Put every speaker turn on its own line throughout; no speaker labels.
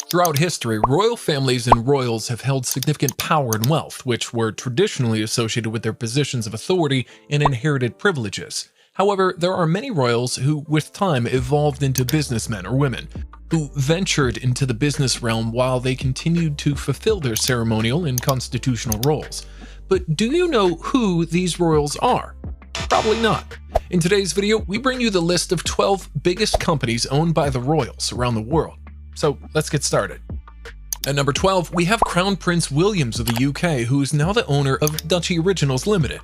Throughout history, royal families and royals have held significant power and wealth, which were traditionally associated with their positions of authority and inherited privileges. However, there are many royals who, with time, evolved into businessmen or women, who ventured into the business realm while they continued to fulfill their ceremonial and constitutional roles. But do you know who these royals are? Probably not. In today's video, we bring you the list of 12 biggest companies owned by the royals around the world. So let's get started. At number 12, we have Crown Prince Williams of the UK, who is now the owner of Duchy Originals Limited.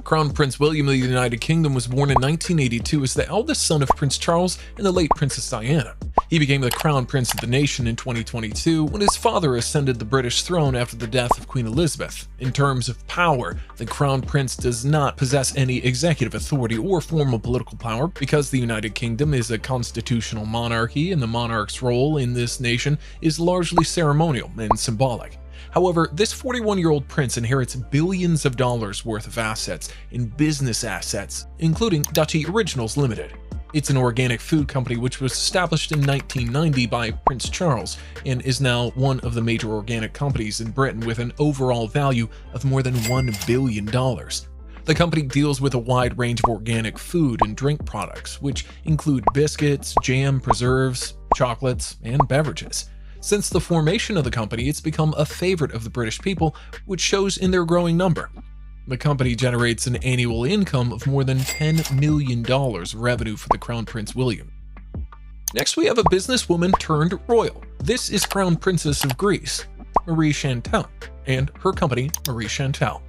Crown Prince William of the United Kingdom was born in 1982 as the eldest son of Prince Charles and the late Princess Diana. He became the Crown Prince of the nation in 2022 when his father ascended the British throne after the death of Queen Elizabeth. In terms of power, the Crown Prince does not possess any executive authority or formal political power because the United Kingdom is a constitutional monarchy and the monarch's role in this nation is largely ceremonial and symbolic. However, this 41-year-old prince inherits billions of dollars worth of assets and business assets, including Duchy Originals Limited. It's an organic food company which was established in 1990 by Prince Charles and is now one of the major organic companies in Britain with an overall value of more than $1 billion. The company deals with a wide range of organic food and drink products, which include biscuits, jam, preserves, chocolates, and beverages. Since the formation of the company, it's become a favorite of the British people, which shows in their growing number. The company generates an annual income of more than $10 million revenue for the Crown Prince William. Next, we have a businesswoman turned royal. This is Crown Princess of Greece, Marie Chantal, and her company, Marie Chantal.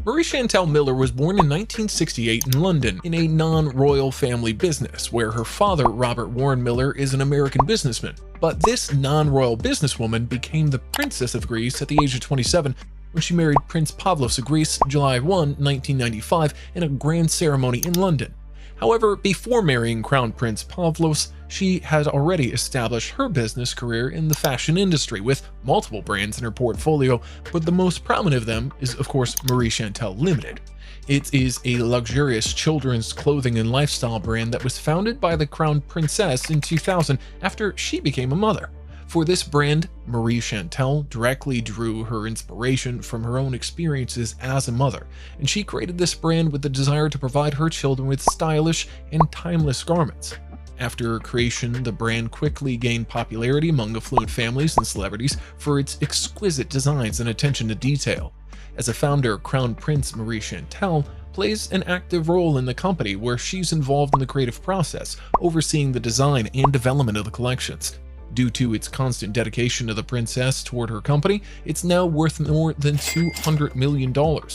Marie Chantal Miller was born in 1968 in London in a non-royal family business where her father, Robert Warren Miller, is an American businessman. But this non-royal businesswoman became the Princess of Greece at the age of 27 when she married Prince Pavlos of Greece July 1, 1995 in a grand ceremony in London. However, before marrying Crown Prince Pavlos, she had already established her business career in the fashion industry with multiple brands in her portfolio, but the most prominent of them is, of course, Marie Chantal Limited. It is a luxurious children's clothing and lifestyle brand that was founded by the Crown Princess in 2000 after she became a mother. For this brand, Marie Chantal directly drew her inspiration from her own experiences as a mother, and she created this brand with the desire to provide her children with stylish and timeless garments. After creation, the brand quickly gained popularity among affluent families and celebrities for its exquisite designs and attention to detail. As a founder, Crown Prince Marie Chantal plays an active role in the company where she's involved in the creative process, overseeing the design and development of the collections. Due to its constant dedication to the princess toward her company, it's now worth more than $200 million,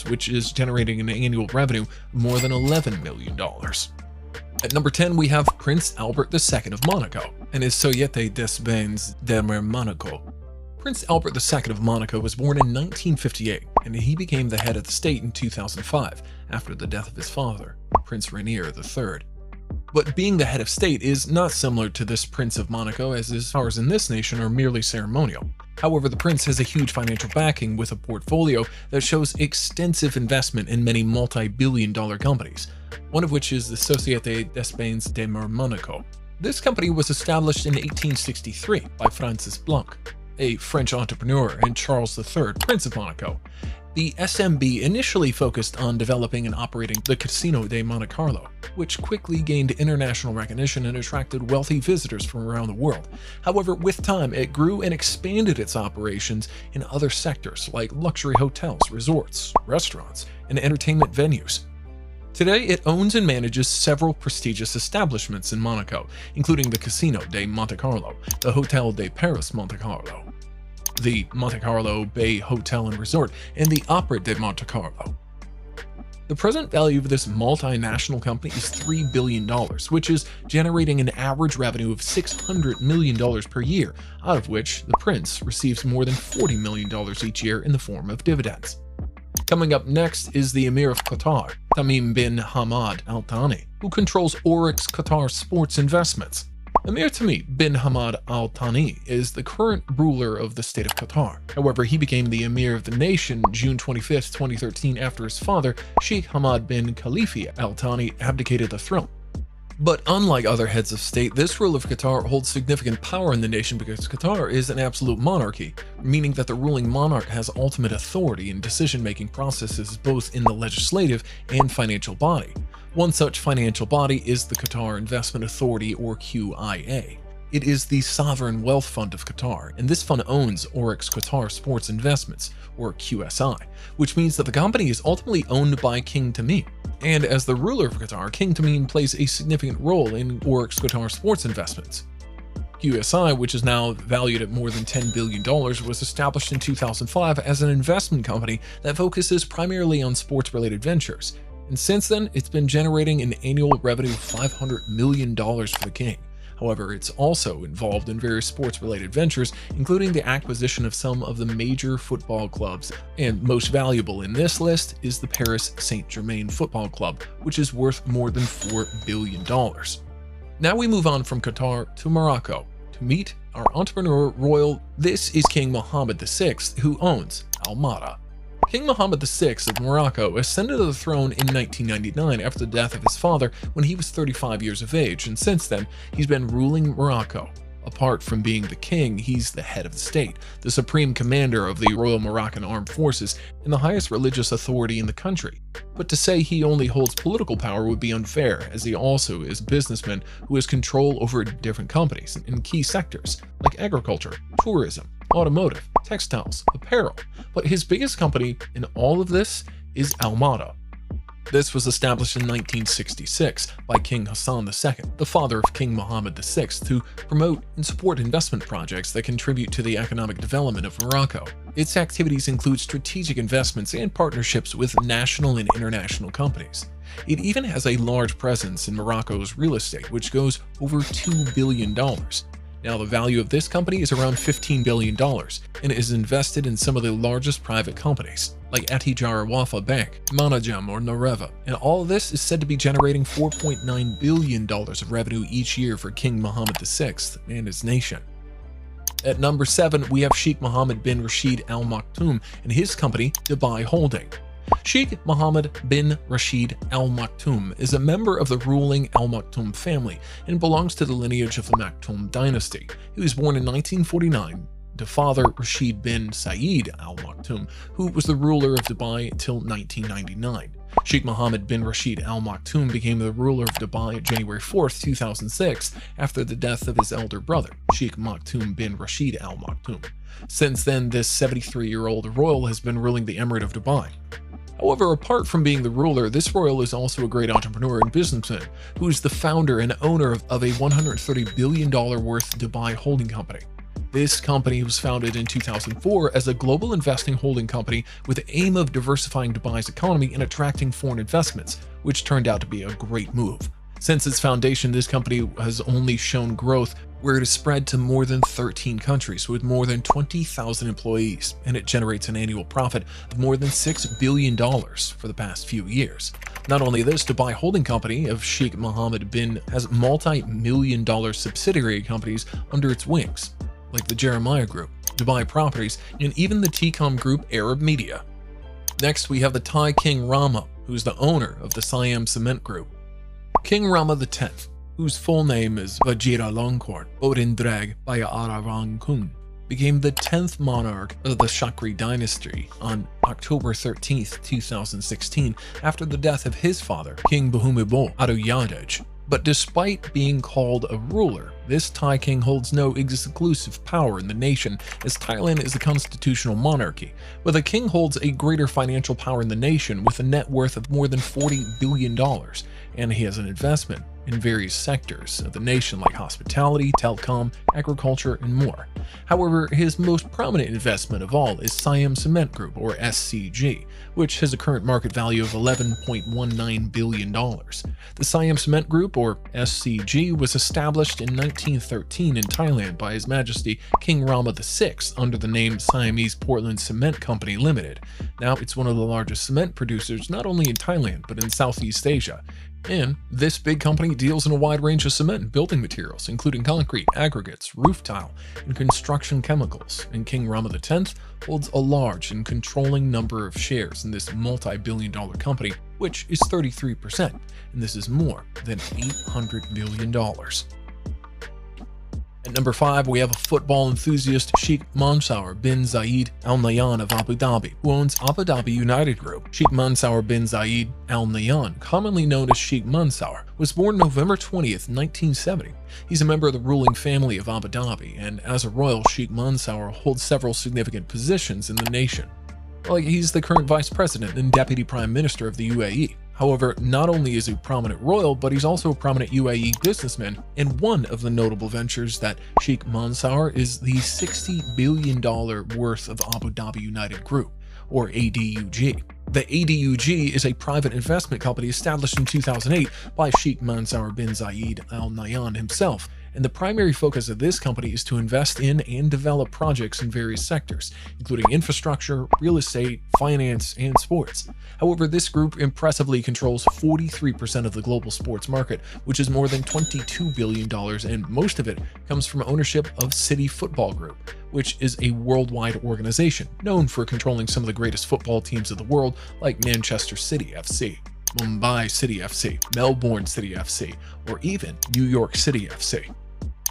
which is generating an annual revenue of more than $11 million. At number 10, we have Prince Albert II of Monaco and his Société des Bains de Monaco. Prince Albert II of Monaco was born in 1958, and he became the head of the state in 2005 after the death of his father, Prince Rainier III. But being the head of state is not similar to this Prince of Monaco, as his powers in this nation are merely ceremonial. However, the prince has a huge financial backing with a portfolio that shows extensive investment in many multi-billion-dollar companies, one of which is the Société des Bains de Monaco. This company was established in 1863 by Francis Blanc, a French entrepreneur, and Charles III, Prince of Monaco. The SMB initially focused on developing and operating the Casino de Monte Carlo, which quickly gained international recognition and attracted wealthy visitors from around the world. However, with time, it grew and expanded its operations in other sectors like luxury hotels, resorts, restaurants, and entertainment venues. Today, it owns and manages several prestigious establishments in Monaco, including the Casino de Monte Carlo, the Hotel de Paris Monte Carlo, the Monte Carlo Bay Hotel and Resort, and the Opera de Monte Carlo. The present value of this multinational company is $3 billion, which is generating an average revenue of $600 million per year, out of which the prince receives more than $40 million each year in the form of dividends. Coming up next is the Emir of Qatar, Tamim bin Hamad Al Thani, who controls Oryx Qatar Sports Investments. Emir Tamim bin Hamad Al Thani is the current ruler of the state of Qatar. However, he became the Emir of the nation June 25, 2013 after his father, Sheikh Hamad bin Khalifa Al Thani, abdicated the throne. But unlike other heads of state, this ruler of Qatar holds significant power in the nation because Qatar is an absolute monarchy, meaning that the ruling monarch has ultimate authority in decision-making processes both in the legislative and financial body. One such financial body is the Qatar Investment Authority, or QIA. It is the sovereign wealth fund of Qatar, and this fund owns Oryx Qatar Sports Investments, or QSI, which means that the company is ultimately owned by King Tamim. And as the ruler of Qatar, King Tamim plays a significant role in Oryx Qatar Sports Investments. QSI, which is now valued at more than $10 billion, was established in 2005 as an investment company that focuses primarily on sports-related ventures. And since then, it's been generating an annual revenue of $500 million for the king. However, it's also involved in various sports-related ventures, including the acquisition of some of the major football clubs, and most valuable in this list is the Paris Saint-Germain Football Club, which is worth more than $4 billion. Now we move on from Qatar to Morocco to meet our entrepreneur royal. This is King Mohammed VI, who owns Al Mada. King Mohammed VI of Morocco ascended to the throne in 1999 after the death of his father when he was 35 years of age, and since then, he's been ruling Morocco. Apart from being the king, he's the head of the state, the supreme commander of the Royal Moroccan Armed Forces, and the highest religious authority in the country. But to say he only holds political power would be unfair, as he also is a businessman who has control over different companies in key sectors like agriculture, tourism, automotive, textiles, apparel. But his biggest company in all of this is Al Mada. This was established in 1966 by King Hassan II, the father of King Mohammed VI, to promote and support investment projects that contribute to the economic development of Morocco. Its activities include strategic investments and partnerships with national and international companies. It even has a large presence in Morocco's real estate, which goes over $2 billion. Now, the value of this company is around $15 billion, and it is invested in some of the largest private companies, like Attijara Wafa Bank, Manajam, or Nareva. And all of this is said to be generating $4.9 billion of revenue each year for King Mohammed VI and his nation. At number 7, we have Sheikh Mohammed bin Rashid Al Maktoum and his company, Dubai Holding. Sheikh Mohammed bin Rashid Al Maktoum is a member of the ruling Al Maktoum family and belongs to the lineage of the Maktoum dynasty. He was born in 1949 to father Rashid bin Saeed Al Maktoum, who was the ruler of Dubai until 1999. Sheikh Mohammed bin Rashid Al Maktoum became the ruler of Dubai January 4, 2006, after the death of his elder brother, Sheikh Maktoum bin Rashid Al Maktoum. Since then, this 73-year-old royal has been ruling the Emirate of Dubai. However, apart from being the ruler, this royal is also a great entrepreneur and businessman, who is the founder and owner of a $130 billion worth Dubai holding company. This company was founded in 2004 as a global investing holding company with the aim of diversifying Dubai's economy and attracting foreign investments, which turned out to be a great move. Since its foundation, this company has only shown growth, where it has spread to more than 13 countries with more than 20,000 employees, and it generates an annual profit of more than $6 billion for the past few years. Not only this, Dubai Holding Company of Sheikh Mohammed bin has multi-million-dollar subsidiary companies under its wings, like the Jeremiah Group, Dubai Properties, and even the TCOM Group Arab Media. Next, we have the Thai King Rama, who's the owner of the Siam Cement Group. King Rama X, whose full name is Vajiralongkorn Odindrag Bayaaravarongkung, became the 10th monarch of the Chakri dynasty on October 13, 2016, after the death of his father, King Bhumibol Adulyadej. But despite being called a ruler, this Thai king holds no exclusive power in the nation, as Thailand is a constitutional monarchy, but the king holds a greater financial power in the nation with a net worth of more than $40 billion, and he has an investment in various sectors of the nation like hospitality, telecom, agriculture, and more. However, his most prominent investment of all is Siam Cement Group, or SCG, which has a current market value of $11.19 billion. The Siam Cement Group, or SCG, was established in 1913 in Thailand by His Majesty King Rama VI under the name Siamese Portland Cement Company Limited. Now it's one of the largest cement producers not only in Thailand but in Southeast Asia. And this big company deals in a wide range of cement and building materials, including concrete, aggregates, roof tile, and construction chemicals. And King Rama X holds a large and controlling number of shares in this multi-billion-dollar company, which is 33%, and this is more than $800 million. At number 5, we have a football enthusiast, Sheikh Mansour bin Zayed Al Nahyan of Abu Dhabi, who owns Abu Dhabi United Group. Sheikh Mansour bin Zayed Al Nahyan, commonly known as Sheikh Mansour, was born November 20th, 1970. He's a member of the ruling family of Abu Dhabi, and as a royal, Sheikh Mansour holds several significant positions in the nation. Like, he's the current vice president and deputy prime minister of the UAE. However, not only is he a prominent royal, but he's also a prominent UAE businessman, and one of the notable ventures that Sheikh Mansour is the $60 billion worth of Abu Dhabi United Group, or ADUG. The ADUG is a private investment company established in 2008 by Sheikh Mansour bin Zayed Al Nahyan himself, and the primary focus of this company is to invest in and develop projects in various sectors, including infrastructure, real estate, finance, and sports. However, this group impressively controls 43% of the global sports market, which is more than $22 billion, and most of it comes from ownership of City Football Group, which is a worldwide organization known for controlling some of the greatest football teams of the world, like Manchester City FC, Mumbai City FC, Melbourne City FC, or even New York City FC.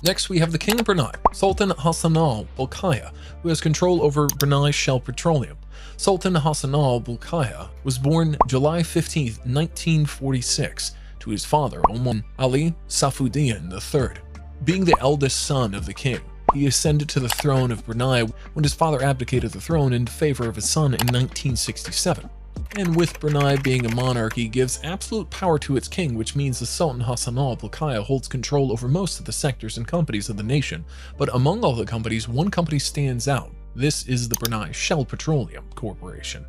Next, we have the King of Brunei, Sultan Hassan Al Bolkiah, who has control over Brunei Shell Petroleum. Sultan Hassan Al Bolkiah was born July 15, 1946, to his father, Oman Ali Saifuddin III. Being the eldest son of the king, he ascended to the throne of Brunei when his father abdicated the throne in favor of his son in 1967. And with Brunei being a monarchy, gives absolute power to its king, which means the Sultan Hassan Al Bolkiah holds control over most of the sectors and companies of the nation. But among all the companies, one company stands out. This is the Brunei Shell Petroleum Corporation.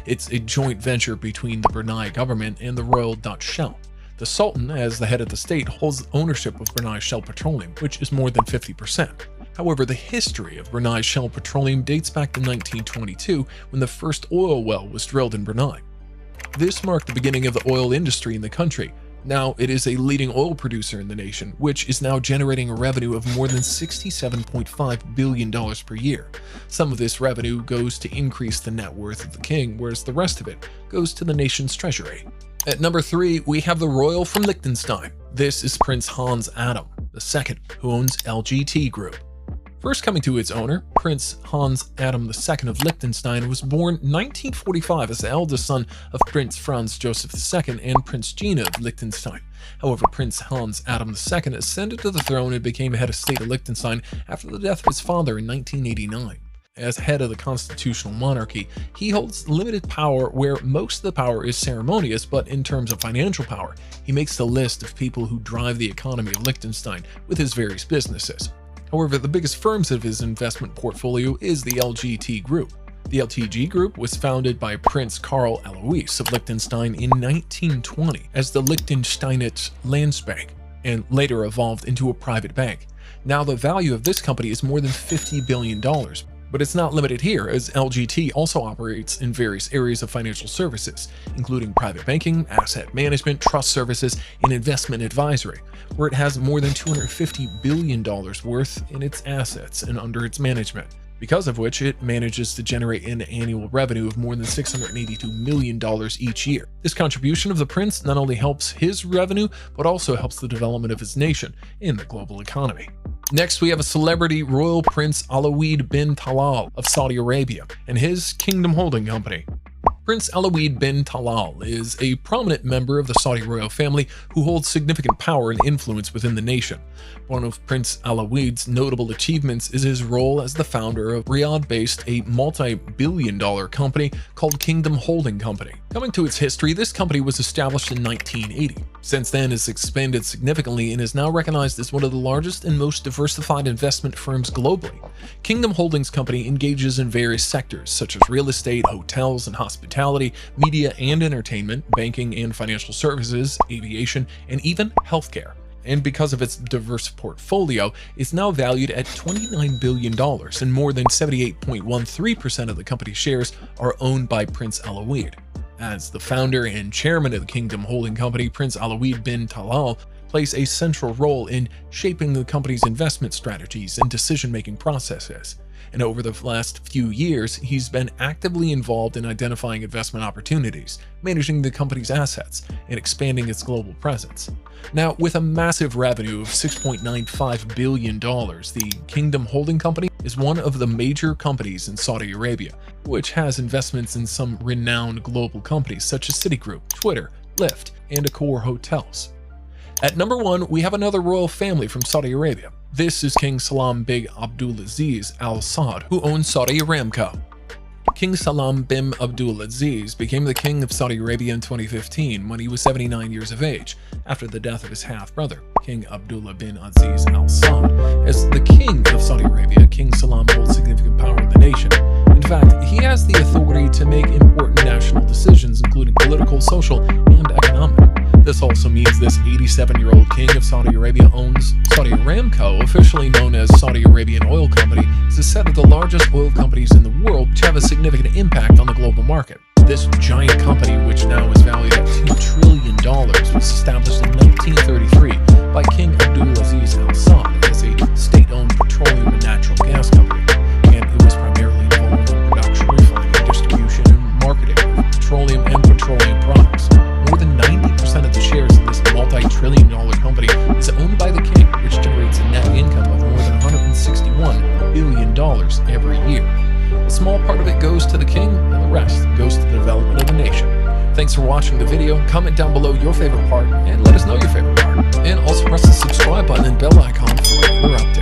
It's a joint venture between the Brunei government and the Royal Dutch Shell. The Sultan, as the head of the state, holds ownership of Brunei Shell Petroleum, which is more than 50%. However, the history of Brunei Shell Petroleum dates back to 1922, when the first oil well was drilled in Brunei. This marked the beginning of the oil industry in the country. Now it is a leading oil producer in the nation, which is now generating a revenue of more than $67.5 billion per year. Some of this revenue goes to increase the net worth of the king, whereas the rest of it goes to the nation's treasury. At number 3, we have the royal from Liechtenstein. This is Prince Hans Adam II, who owns LGT Group. First coming to its owner, Prince Hans Adam II of Liechtenstein was born 1945 as the eldest son of Prince Franz Joseph II and Prince Gina of Liechtenstein. However, Prince Hans Adam II ascended to the throne and became head of state of Liechtenstein after the death of his father in 1989. As head of the constitutional monarchy, he holds limited power where most of the power is ceremonious, but in terms of financial power, he makes the list of people who drive the economy of Liechtenstein with his various businesses. However, the biggest firms of his investment portfolio is the LGT Group. The LTG Group was founded by Prince Karl Alois of Liechtenstein in 1920 as the Liechtensteinitz Landsbank, and later evolved into a private bank. Now the value of this company is more than $50 billion. But it's not limited here, as LGT also operates in various areas of financial services, including private banking, asset management, trust services, and investment advisory, where it has more than $250 billion worth in its assets and under its management, because of which it manages to generate an annual revenue of more than $682 million each year. This contribution of the prince not only helps his revenue, but also helps the development of his nation and the global economy. Next, we have a celebrity, Royal Prince Alawid bin Talal of Saudi Arabia and his Kingdom Holding Company. Prince Alawid bin Talal is a prominent member of the Saudi royal family who holds significant power and influence within the nation. One of Prince Alawid's notable achievements is his role as the founder of Riyadh-based a multi-billion-dollar company called Kingdom Holding Company. Coming to its history, this company was established in 1980. Since then, it's expanded significantly and is now recognized as one of the largest and most diversified investment firms globally. Kingdom Holdings Company engages in various sectors such as real estate, hotels and hospitality, media and entertainment, banking and financial services, aviation, and even healthcare. And because of its diverse portfolio, it's now valued at $29 billion, and more than 78.13% of the company's shares are owned by Prince Alawid. As the founder and chairman of the Kingdom Holding Company, Prince Alawid bin Talal plays a central role in shaping the company's investment strategies and decision-making processes. And over the last few years, he's been actively involved in identifying investment opportunities, managing the company's assets, and expanding its global presence. Now, with a massive revenue of $6.95 billion, the Kingdom Holding Company is one of the major companies in Saudi Arabia, which has investments in some renowned global companies such as Citigroup, Twitter, Lyft, and Accor Hotels. At number 1, we have another royal family from Saudi Arabia. This is King Salam bin Abdulaziz Al Saud, who owns Saudi Aramco. King Salam bin Abdulaziz became the king of Saudi Arabia in 2015 when he was 79 years of age, after the death of his half-brother, King Abdullah bin Aziz Al Saud. As the king of Saudi Arabia, King Salam holds significant power in the nation. In fact, he has the authority to make important national decisions, including political, social, and economic. This also means this 87-year-old king of Saudi Arabia owns Saudi Aramco, officially known as Saudi Arabian Oil Company, is a set of the largest oil companies in the world which have a significant impact on the global market. This giant company, which now is valued at $2 trillion, was established in 1933 by King Abdulaziz Al Saud as a state-owned petroleum and natural gas company, and it was primarily involved in production, refining, distribution, and marketing of petroleum and petroleum products. More than 90% of the shares in this multi-trillion-dollar company is owned by the king, which generates a net income of more than $161 billion every year. A small part of it goes to the king, and the rest goes to the development of the nation. Thanks for watching the video. Comment down below your favorite part, and let us know your favorite part. And also press the subscribe button and bell icon for regular updates.